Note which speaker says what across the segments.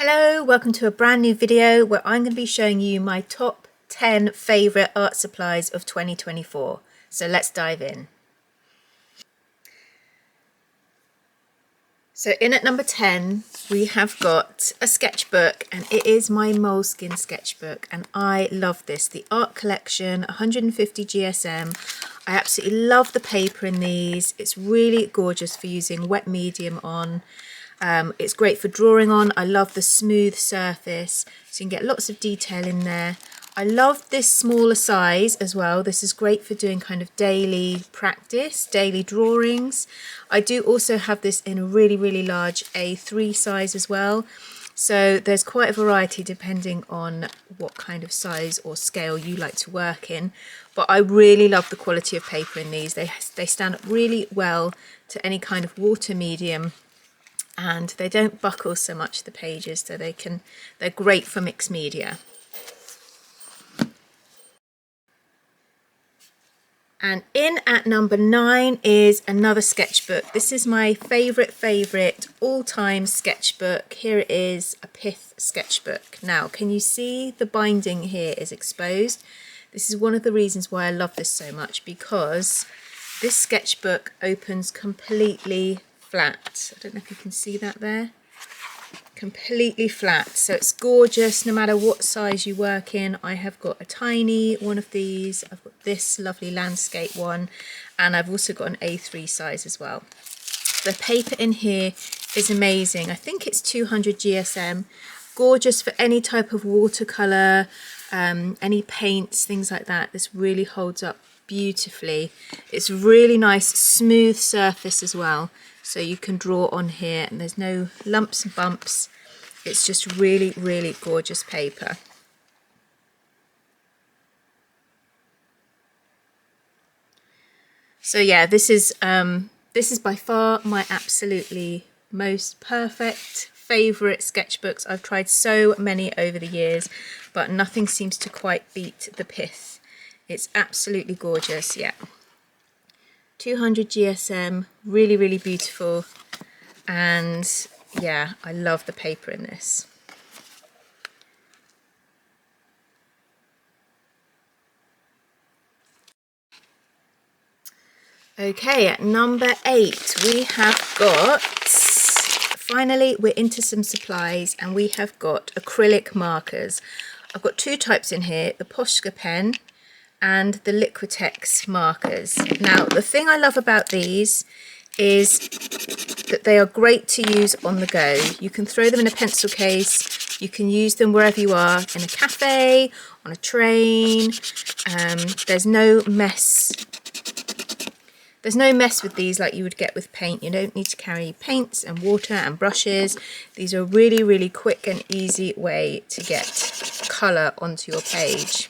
Speaker 1: Hello, welcome to a brand new video where I'm going to be showing you my top 10 favourite art supplies of 2024. So let's dive in. So in at number 10 we have got a sketchbook, and it is my Moleskine sketchbook, and I love this. The Art Collection 150 GSM. I absolutely love the paper in these. It's really gorgeous for using wet medium on. It's great for drawing on. I love the smooth surface, so you can get lots of detail in there. I love this smaller size as well. This is great for doing kind of daily practice, daily drawings. I do also have this in a really large A3 size as well. So there's quite a variety depending on what kind of size or scale you like to work in. But I really love the quality of paper in these. They stand up really well to any kind of water medium, and they don't buckle so much, the pages, so they're great for mixed media. And in at number 9 is another sketchbook. This is my favourite all-time sketchbook. Here it is, a Pith sketchbook. Now, can you see the binding here is exposed? This is one of the reasons why I love this so much, because this sketchbook opens completely flat. I don't know if you can see that there. Completely flat, so it's gorgeous no matter what size you work in. I have got a tiny one of these, I've got this lovely landscape one, and I've also got an A3 size as well. The paper in here is amazing. I think it's 200 GSM. Gorgeous for any type of watercolour, any paints, things like that. This really holds up beautifully. It's really nice smooth surface as well, so you can draw on here and there's no lumps and bumps. It's just really gorgeous paper. So yeah, this is by far my absolutely most perfect favourite sketchbooks. I've tried so many over the years, but nothing seems to quite beat the Pith. It's absolutely gorgeous. Yeah, 200 GSM, really beautiful, and yeah, I love the paper in this. Okay, at number 8 we have got, finally we're into some supplies, and we have got acrylic markers. I've got two types in here, the Posca pen and the Liquitex markers. Now, the thing I love about these is that they are great to use on the go. You can throw them in a pencil case, you can use them wherever you are, in a cafe, on a train. There's no mess with these like you would get with paint. You don't need to carry paints and water and brushes. These are a really quick and easy way to get colour onto your page.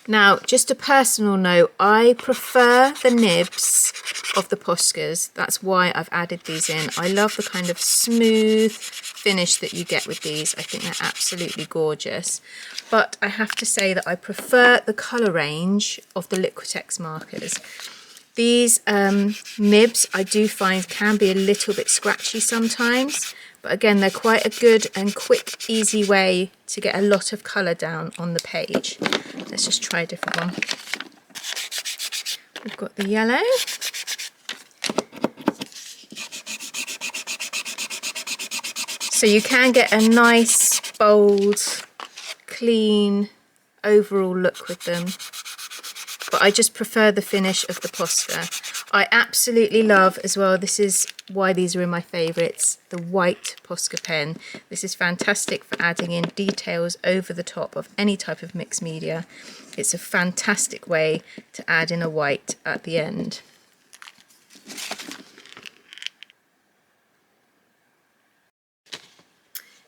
Speaker 1: Now, just a personal note, I prefer the nibs of the Poscas. That's why I've added these in. I love the kind of smooth finish that you get with these. I think they're absolutely gorgeous. But I have to say that I prefer the colour range of the Liquitex markers. These nibs I do find can be a little bit scratchy sometimes, but again, they're quite a good and quick, easy way to get a lot of colour down on the page. Let's just try a different one. We've got the yellow. So you can get a nice, bold, clean overall look with them. But I just prefer the finish of the Posca. I absolutely love as well, this is why these are in my favourites, the white Posca pen. This is fantastic for adding in details over the top of any type of mixed media. It's a fantastic way to add in a white at the end.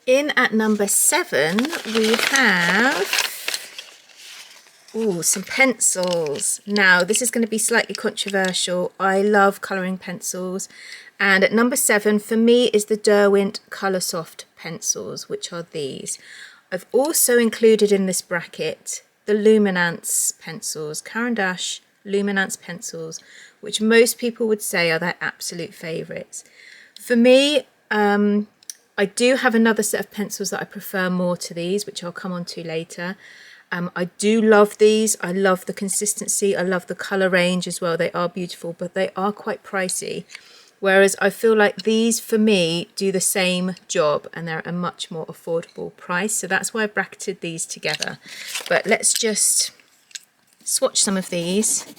Speaker 1: In at number 7 we have some pencils. Now, this is going to be slightly controversial. I love colouring pencils, and at number 7 for me is the Derwent Coloursoft pencils, which are these. I've also included in this bracket the Luminance pencils, Caran d'Ache Luminance pencils, which most people would say are their absolute favourites. For me, I do have another set of pencils that I prefer more to these, which I'll come on to later. I do love these. I love the consistency. I love the colour range as well. They are beautiful, but they are quite pricey. Whereas I feel like these, for me, do the same job and they're at a much more affordable price. So that's why I bracketed these together. But let's just swatch some of these.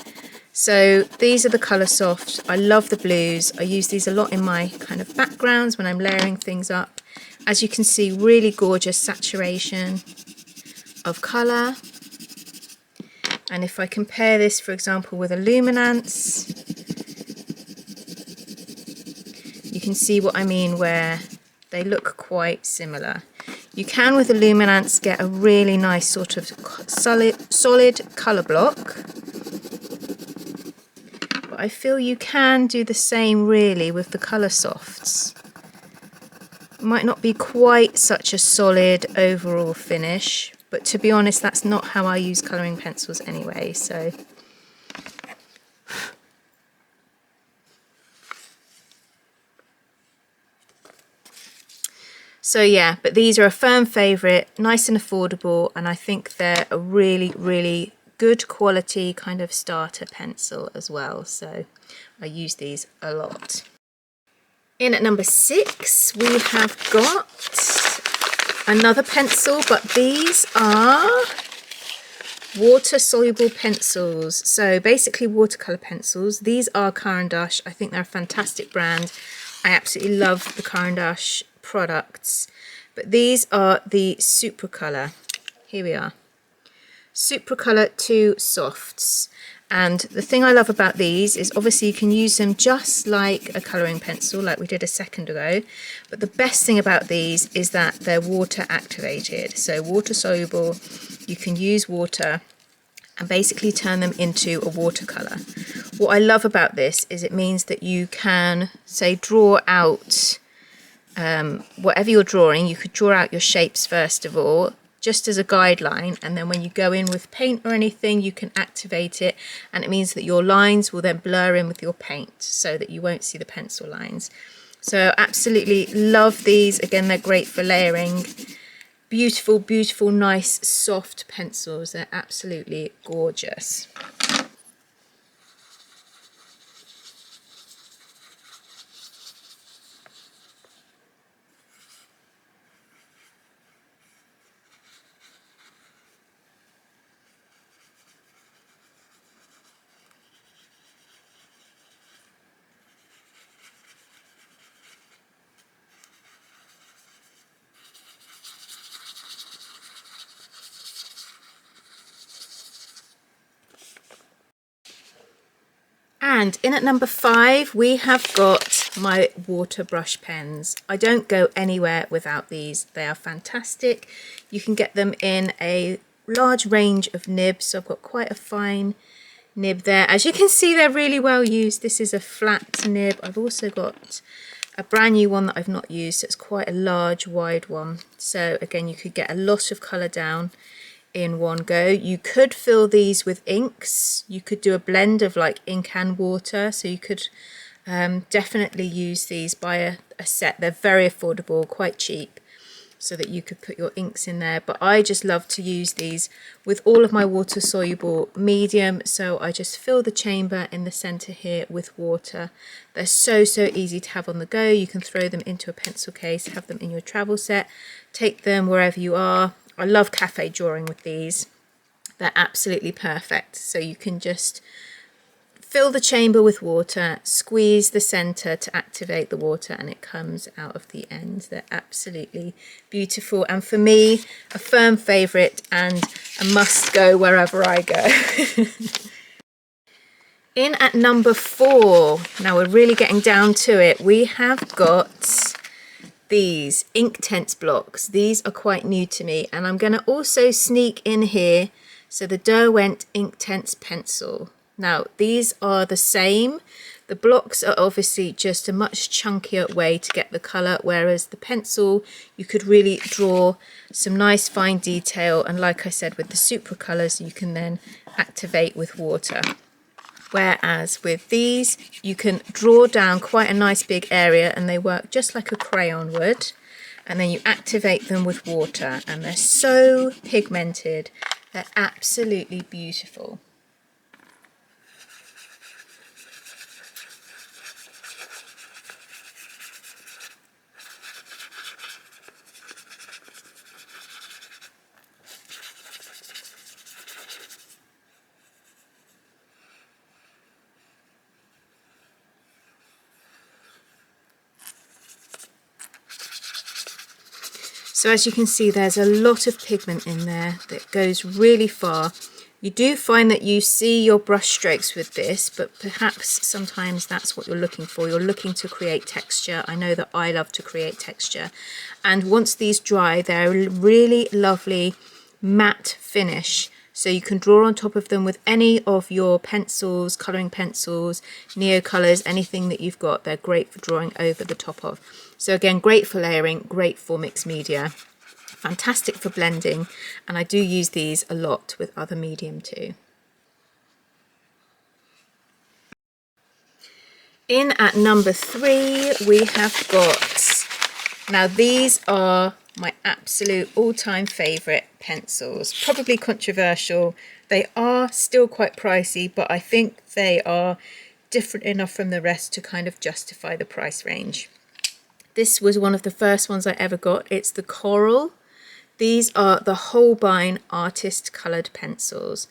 Speaker 1: So these are the Colour Soft. I love the blues. I use these a lot in my kind of backgrounds when I'm layering things up. As you can see, really gorgeous saturation of colour. And if I compare this, for example, with a Luminance, you can see what I mean, where they look quite similar. You can, with a Luminance, get a really nice sort of solid colour block. But I feel you can do the same really with the Colour Softs. Might not be quite such a solid overall finish, but to be honest, that's not how I use colouring pencils anyway, so. So yeah, but these are a firm favourite, nice and affordable, and I think they're a really, really good quality kind of starter pencil as well, so I use these a lot. In at number 6, we have got another pencil, but these are water-soluble pencils. So basically watercolour pencils. These are Caran d'Ache. I think they're a fantastic brand. I absolutely love the Caran d'Ache products. But these are the Supracolor. Here we are. Supracolor 2 Softs. And the thing I love about these is obviously you can use them just like a colouring pencil, like we did a second ago. But the best thing about these is that they're water activated. So water soluble, you can use water and basically turn them into a watercolour. What I love about this is it means that you can, say, draw out whatever you're drawing. You could draw out your shapes first of all, just as a guideline, and then when you go in with paint or anything, you can activate it, and it means that your lines will then blur in with your paint so that you won't see the pencil lines. So absolutely love these. Again, they're great for layering. Beautiful, beautiful, nice, soft pencils. They're absolutely gorgeous. And in at number 5, we have got my water brush pens. I don't go anywhere without these. They are fantastic. You can get them in a large range of nibs. So I've got quite a fine nib there. As you can see, they're really well used. This is a flat nib. I've also got a brand new one that I've not used. So it's quite a large, wide one. So again, you could get a lot of colour down in one go. You could fill these with inks. You could do a blend of like ink and water, so you could definitely use these, buy a set. They're very affordable, quite cheap, so that you could put your inks in there. But I just love to use these with all of my water soluble medium, so I just fill the chamber in the center here with water. They're so easy to have on the go. You can throw them into a pencil case, have them in your travel set, take them wherever you are. I love cafe drawing with these. They're absolutely perfect. So you can just fill the chamber with water, squeeze the center to activate the water, and it comes out of the end. They're absolutely beautiful, and for me, a firm favorite and a must go wherever I go. In at number 4, now we're really getting down to it, we have got these Inktense blocks. These are quite new to me, and I'm going to also sneak in here, so the Derwent Inktense pencil. Now these are the same. The blocks are obviously just a much chunkier way to get the colour, whereas the pencil, you could really draw some nice fine detail, and like I said, with the Supracolors you can then activate with water. Whereas with these, you can draw down quite a nice big area and they work just like a crayon would. and then you activate them with water, and they're so pigmented. They're absolutely beautiful. So as you can see, there's a lot of pigment in there that goes really far. You do find that you see your brush strokes with this, but perhaps sometimes that's what you're looking for. You're looking to create texture. I know that I love to create texture. And once these dry, they're a really lovely matte finish. So you can draw on top of them with any of your pencils, colouring pencils, Neocolors, anything that you've got. They're great for drawing over the top of. So again, great for layering, great for mixed media, fantastic for blending, and I do use these a lot with other medium too. In at number 3, we have got, now these are my absolute all-time favourite pencils. Probably controversial. They are still quite pricey, but I think they are different enough from the rest to kind of justify the price range. This was one of the first ones I ever got. It's the Coral. These are the Holbein artist coloured pencils.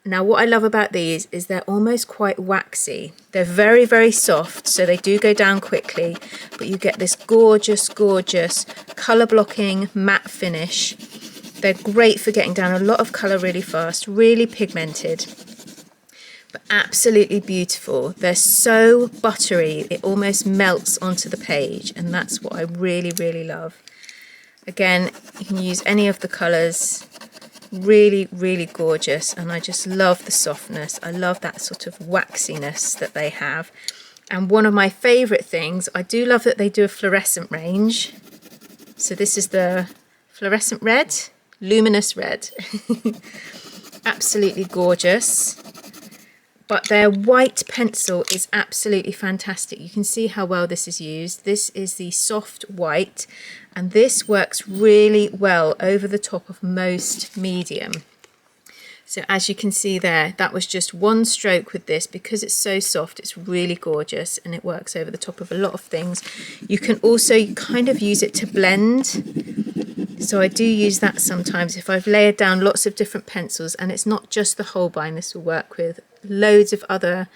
Speaker 1: Now what I love about these is they're almost quite waxy. They're very, very soft, so they do go down quickly, but you get this gorgeous, gorgeous colour blocking matte finish. They're great for getting down a lot of colour really fast, really pigmented, but absolutely beautiful. They're so buttery, it almost melts onto the page, and that's what I really, really love. Again, you can use any of the colours. Really, really gorgeous, and I just love the softness. I love that sort of waxiness that they have. And one of my favourite things, I do love that they do a fluorescent range. So this is the fluorescent red, luminous red. Absolutely gorgeous. But their white pencil is absolutely fantastic. You can see how well this is used. This is the soft white, and this works really well over the top of most medium. So as you can see there, that was just one stroke with this. Because it's so soft, it's really gorgeous, and it works over the top of a lot of things. You can also kind of use it to blend. So I do use that sometimes if I've layered down lots of different pencils, and it's not just the Holbein. This will work with loads of other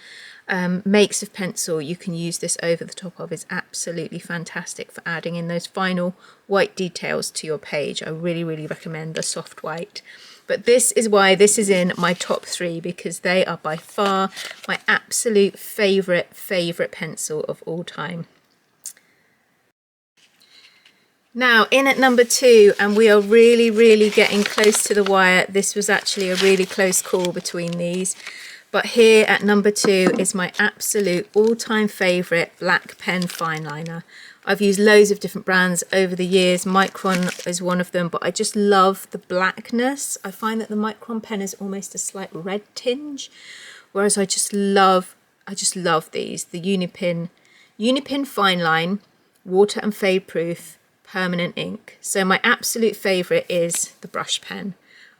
Speaker 1: makes of pencil. You can use this over the top of. It's absolutely fantastic for adding in those final white details to your page. I really, really recommend the soft white. But this is why this is in my top 3, because they are by far my absolute favourite pencil of all time. Now in at number 2, and we are really, really getting close to the wire. This was actually a really close call between these. But here at number 2 is my absolute all-time favourite black pen fine liner. I've used loads of different brands over the years. Micron is one of them, but I just love the blackness. I find that the Micron pen is almost a slight red tinge, whereas I just love these. The Unipin Fine Line, water and fade proof, permanent ink. So my absolute favourite is the brush pen.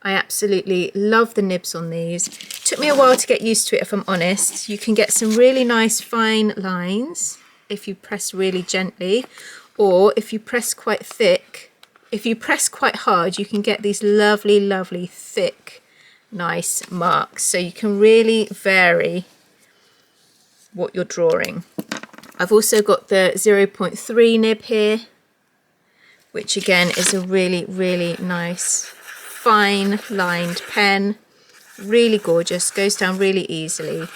Speaker 1: I absolutely love the nibs on these. It took me a while to get used to it, if I'm honest. You can get some really nice fine lines if you press really gently, or if you press quite thick. If you press quite hard, you can get these lovely, lovely thick, nice marks. So you can really vary what you're drawing. I've also got the 0.3 nib here, which again is a really, really nice fine lined pen. Really gorgeous, goes down really easily.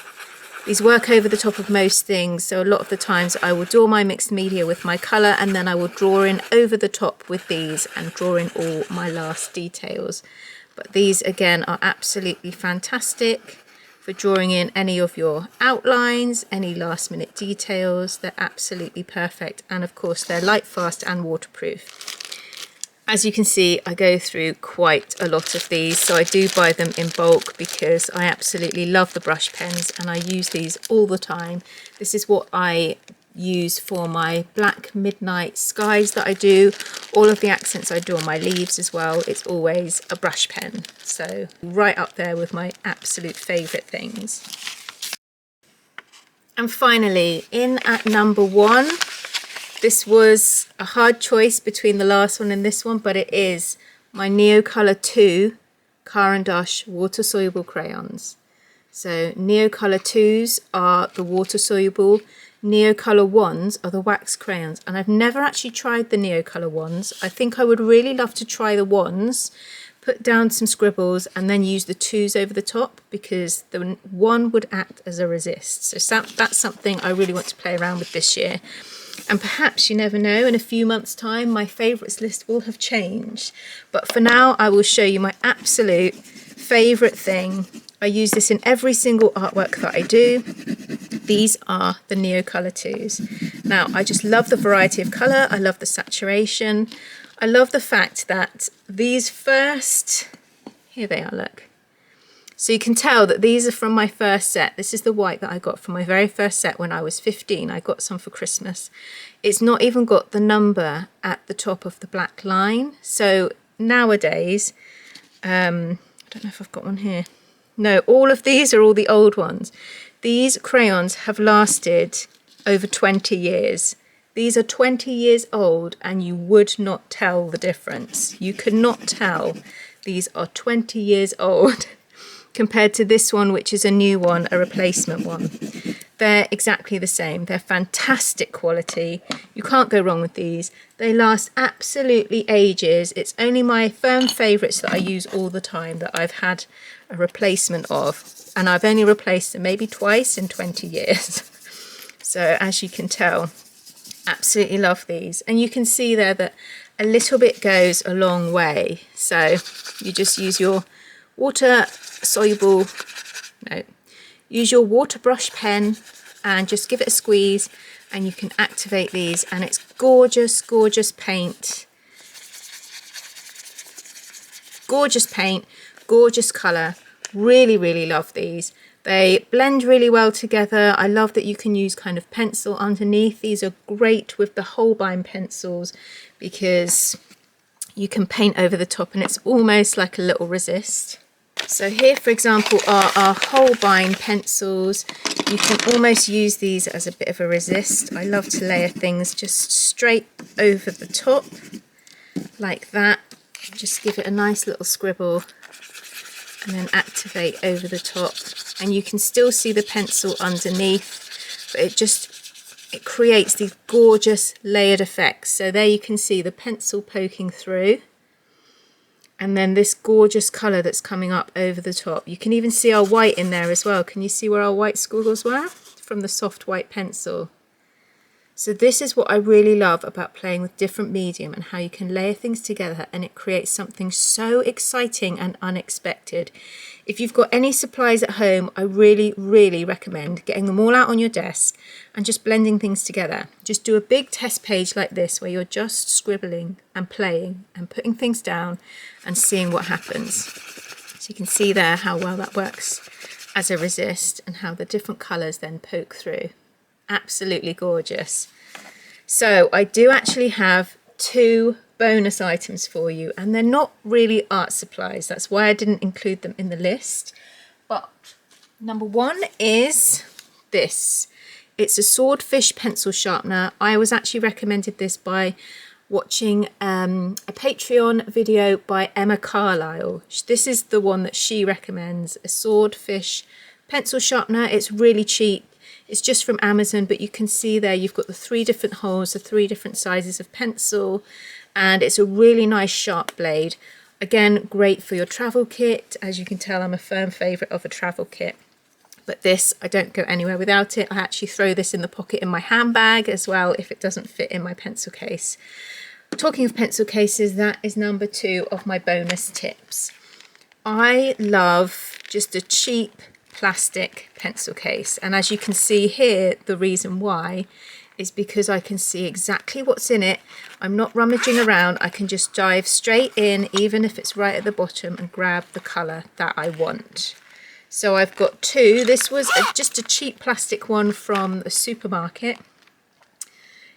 Speaker 1: These work over the top of most things, so a lot of the times I will draw my mixed media with my colour, and then I will draw in over the top with these and draw in all my last details. But these again are absolutely fantastic for drawing in any of your outlines, any last minute details. They're absolutely perfect, and of course they're light fast and waterproof. As you can see, I go through quite a lot of these, so I do buy them in bulk because I absolutely love the brush pens and I use these all the time. This is what I use for my black midnight skies that I do, all of the accents I do on my leaves as well, it's always a brush pen. So right up there with my absolute favourite things. And finally, in at number 1, this was a hard choice between the last one and this one, but it is my Neocolor 2 Caran d'Ache water-soluble crayons. So Neocolor 2s are the water-soluble, Neocolor 1s are the wax crayons, and I've never actually tried the Neocolor 1s. I think I would really love to try the 1s, put down some scribbles and then use the 2s over the top, because the 1 would act as a resist. So that's something I really want to play around with this year. And perhaps, you never know, in a few months' time my favourites list will have changed. But for now I will show you my absolute favourite thing. I use this in every single artwork that I do. These are the Neocolor 2s. Now, I just love the variety of colour, I love the saturation, I love the fact that these first, here they are, look. So you can tell that these are from my first set. This is the white that I got from my very first set when I was 15. I got some for Christmas. It's not even got the number at the top of the black line. So nowadays, I don't know if I've got one here. No, all of these are all the old ones. These crayons have lasted over 20 years. These are 20 years old and you would not tell the difference. You could not tell these are 20 years old compared to this one, which is a new one, a replacement one. They're exactly the same. They're fantastic quality. You can't go wrong with these. They last absolutely ages. It's only my firm favourites that I use all the time that I've had a replacement of. And I've only replaced them maybe twice in 20 years. So as you can tell, absolutely love these. And you can see there that a little bit goes a long way. So you just use your water-soluble, use your water brush pen and just give it a squeeze and you can activate these, and it's gorgeous, gorgeous paint. Gorgeous paint, gorgeous colour. Really, really love these. They blend really well together. I love that you can use kind of pencil underneath. These are great with the Holbein pencils because you can paint over the top and it's almost like a little resist. So here, for example, are our Holbein pencils. You can almost use these as a bit of a resist. I love to layer things just straight over the top like that. Just give it a nice little scribble and then activate over the top. And you can still see the pencil underneath, but it creates these gorgeous layered effects. So there you can see the pencil poking through. And then this gorgeous colour that's coming up over the top. You can even see our white in there as well. Can you see where our white squiggles were? From the soft white pencil. So this is what I really love about playing with different medium and how you can layer things together and it creates something so exciting and unexpected. If you've got any supplies at home, I really, really recommend getting them all out on your desk and just blending things together. Just do a big test page like this where you're just scribbling and playing and putting things down and seeing what happens. So you can see there how well that works as a resist and how the different colours then poke through. Absolutely gorgeous. So I do actually have 2 bonus items for you, and they're not really art supplies. That's why I didn't include them in the list. But number 1 is this. It's a swordfish pencil sharpener. I was actually recommended this by watching a Patreon video by Emma Carlisle. This is the one that she recommends, a swordfish pencil sharpener. It's really cheap. It's just from Amazon, but you can see there you've got the 3 different holes, the 3 different sizes of pencil, and it's a really nice sharp blade. Again, great for your travel kit. As you can tell, I'm a firm favourite of a travel kit. But this, I don't go anywhere without it. I actually throw this in the pocket in my handbag as well if it doesn't fit in my pencil case. Talking of pencil cases, that is number 2 of my bonus tips. I love just a cheap plastic pencil case, and as you can see here, the reason why is because I can see exactly what's in it. I'm not rummaging around. I can just dive straight in, even if it's right at the bottom, and grab the colour that I want. So I've got 2. This was just a cheap plastic one from the supermarket.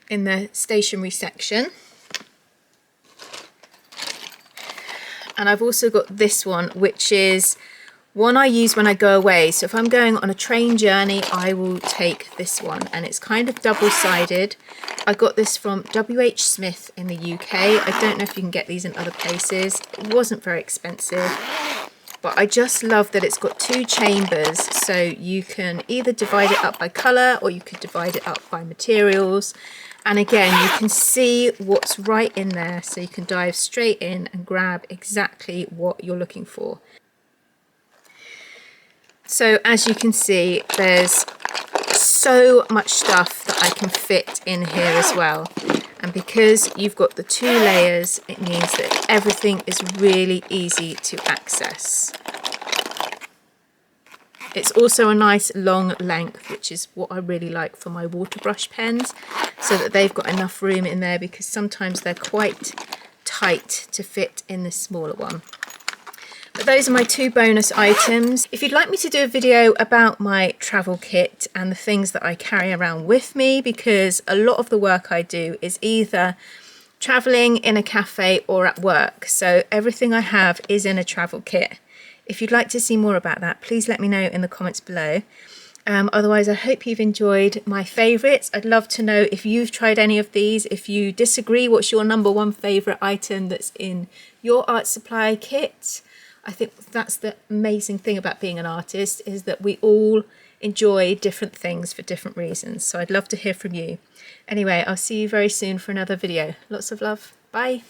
Speaker 1: in the stationery section. And I've also got this one, which is one I use when I go away. So if I'm going on a train journey, I will take this one, and it's kind of double-sided. I got this from WH Smith in the UK. I don't know if you can get these in other places. It wasn't very expensive, but I just love that it's got two chambers, so you can either divide it up by colour or you could divide it up by materials. And again, you can see what's right in there, so you can dive straight in and grab exactly what you're looking for. So as you can see, there's so much stuff that I can fit in here as well. And because you've got the two layers, it means that everything is really easy to access. It's also a nice long length, which is what I really like for my water brush pens, so that they've got enough room in there, because sometimes they're quite tight to fit in this smaller one. But those are my two bonus items. If you'd like me to do a video about my travel kit and the things that I carry around with me, because a lot of the work I do is either traveling in a cafe or at work, so everything I have is in a travel kit. If you'd like to see more about that, please let me know in the comments below. Otherwise, I hope you've enjoyed my favourites. I'd love to know if you've tried any of these. If you disagree, what's your #1 favourite item that's in your art supply kit? I think that's the amazing thing about being an artist, is that we all enjoy different things for different reasons. So I'd love to hear from you. Anyway, I'll see you very soon for another video. Lots of love. Bye.